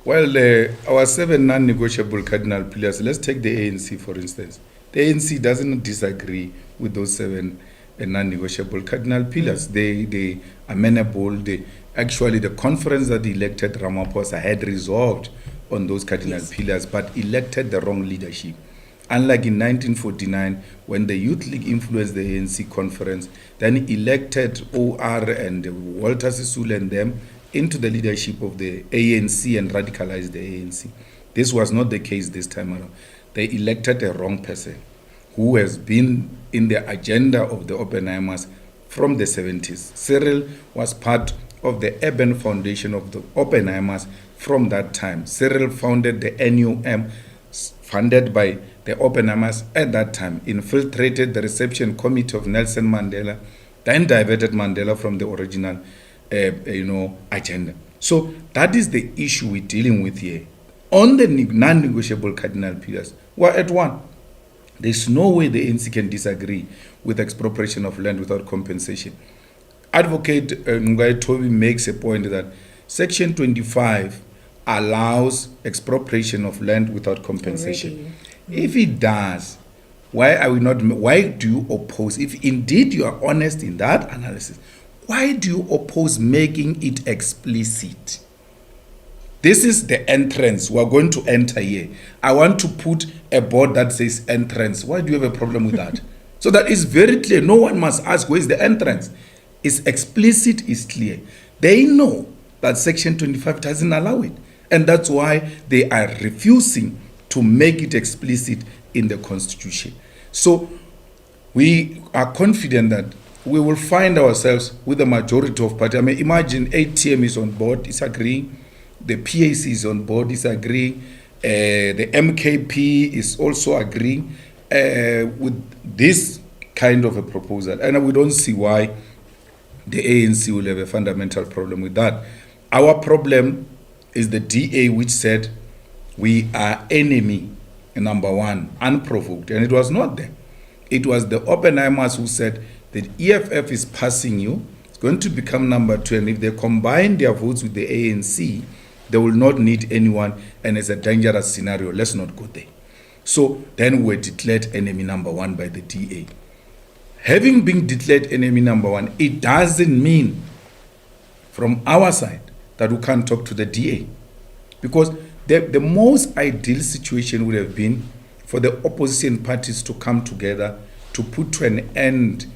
Well, our 7 non-negotiable cardinal pillars, let's take the ANC, for instance. The ANC doesn't disagree with those 7 non-negotiable cardinal pillars. They are amenable. Actually, the conference that elected Ramaphosa had resolved on those cardinal pillars, but elected the wrong leadership. Unlike in 1949, when the Youth League influenced the ANC conference, then elected OR and Walter Sisulu and them into the leadership of the ANC and radicalized the ANC. This was not the case this time around. They elected a wrong person who has been in the agenda of the Oppenheimers from the 70s. Cyrl was part of the urban foundation of the Oppenheimers from that time. Cyrl founded the NUM, funded by the Oppenheimers at that time, infiltrated the reception committee of Nelson Mandela, then diverted Mandela from the original agenda. So that is the issue we're dealing with here. On the non-negotiable cardinal pillars, we're at one. There's no way the ANC can disagree with expropriation of land without compensation. Advocate Ngai Toby makes a point that Section 25 allows expropriation of land without compensation. If it does, why do you oppose? If indeed you are honest in that analysis, why do you oppose making it explicit? This is the entrance. We're going to enter here. I want to put a board that says entrance. Why do you have a problem with that? So that is very clear. No one must ask where is the entrance. It's explicit, it's clear. They know that Section 25 doesn't allow it. And that's why they are refusing to make it explicit in the Constitution. So we are confident that we will find ourselves with a majority of parties. I mean, imagine ATM is on board, is agreeing. The PAC is on board, is agreeing. The MKP is also agreeing with this kind of a proposal. And we don't see why the ANC will have a fundamental problem with that. Our problem is the DA, which said we are enemy number one, unprovoked. And it was not them. It was the Oppenheimers who said that EFF is passing you, it's going to become number 2, and if they combine their votes with the ANC, they will not need anyone, and it's a dangerous scenario. Let's not go there. So then we were declared enemy number 1 by the DA. Having been declared enemy number 1, it doesn't mean from our side that we can't talk to the DA. Because the most ideal situation would have been for the opposition parties to come together to put to an end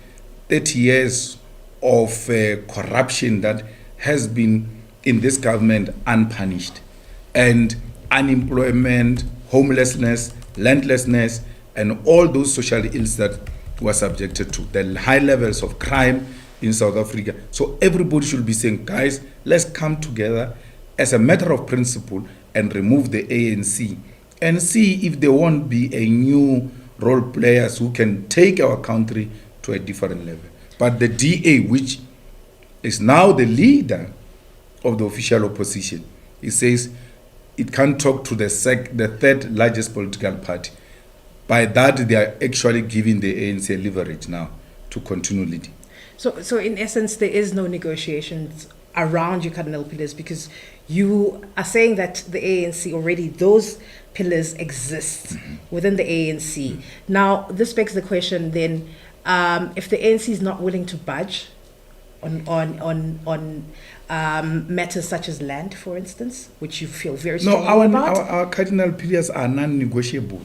30 years of corruption that has been in this government unpunished, and unemployment, homelessness, landlessness, and all those social ills that were subjected to, the high levels of crime in South Africa. So everybody should be saying, guys, let's come together as a matter of principle and remove the ANC and see if there won't be a new role players who can take our country to a different level. But the DA, which is now the leader of the official opposition, he says it can't talk to the third largest political party. By that, they are actually giving the ANC leverage now to continue leading. So in essence, there is no negotiations around your cardinal pillars, because you are saying that the ANC already, those pillars exist within the ANC. Now, this begs the question then, if the ANC is not willing to budge on matters such as land, for instance, which you feel very strongly about? Our cardinal pillars are non-negotiable.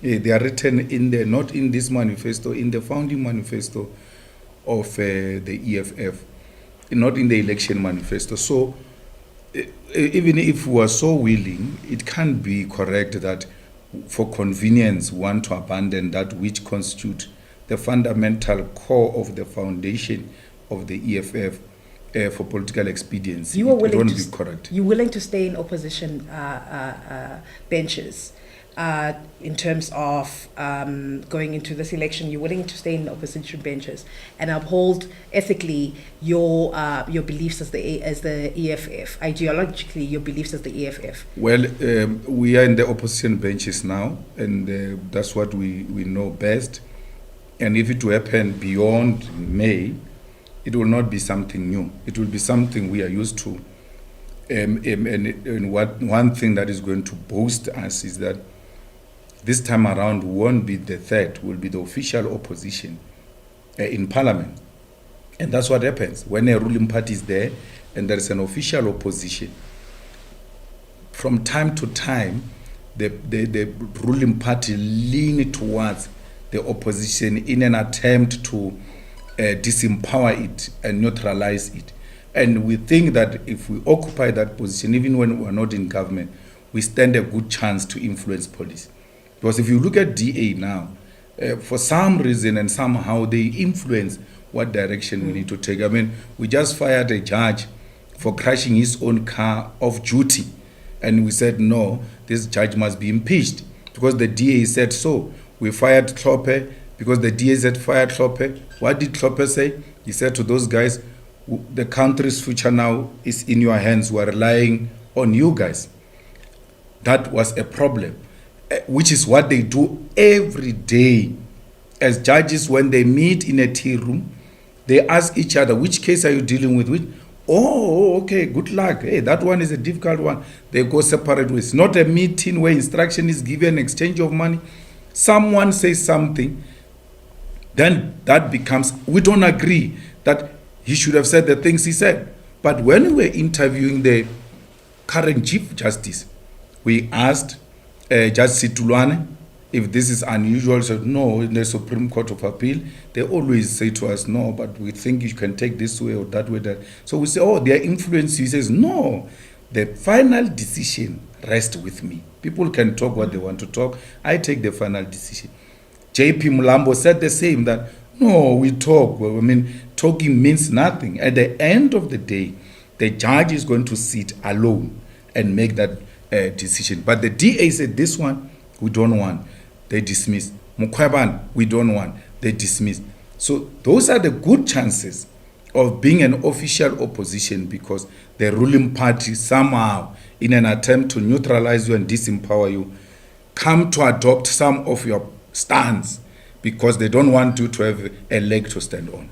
They are written in the, not in this manifesto, in the founding manifesto of the EFF, not in the election manifesto. So even if we are so willing, it can't be correct that for convenience we want to abandon that which constitute the fundamental core of the foundation of the EFF for political expediency. You are willing it won't be correct. You're willing to stay in opposition benches in terms of going into this election. You're willing to stay in opposition benches and uphold ethically your beliefs as the EFF, ideologically your beliefs as the EFF. Well, we are in the opposition benches now, and that's what we know best. And if it will happen beyond May, it will not be something new. It will be something we are used to. And one thing that is going to boost us is that this time around won't be the third, will be the official opposition in parliament. And that's what happens when a ruling party is there and there is an official opposition. From time to time, the ruling party lean towards the opposition in an attempt to disempower it and neutralize it. And we think that if we occupy that position, even when we're not in government, we stand a good chance to influence policy. Because if you look at DA now, for some reason and somehow they influence what direction we need to take. I mean, we just fired a judge for crashing his own car off duty. And we said, no, this judge must be impeached because the DA said so. We fired Klope because the DA said fired Klope. What did Klope say? He said to those guys, the country's future now is in your hands. We are relying on you guys. That was a problem, which is what they do every day. As judges, when they meet in a tea room, they ask each other, which case are you dealing with? Which? Oh, okay, good luck. Hey, that one is a difficult one. They go separate ways. Not a meeting where instruction is given, exchange of money. Someone says something, then that becomes, we don't agree that he should have said the things he said. But when we were interviewing the current Chief Justice, we asked Judge Situlwane if this is unusual. He said, no, in the Supreme Court of Appeal, they always say to us, no, but we think you can take this way or that way. That. So we say, oh, their influence. He says, no, the final decision rests with me. People can talk what they want to talk. I take the final decision. JP Mulambo said the same, that, no, we talk. Well, I mean, talking means nothing. At the end of the day, the judge is going to sit alone and make that decision. But the DA said, this one, we don't want. They dismiss. Mukweban, we don't want. They dismiss. So those are the good chances of being an official opposition, because the ruling party somehow, in an attempt to neutralize you and disempower you, come to adopt some of your stands because they don't want you to have a leg to stand on.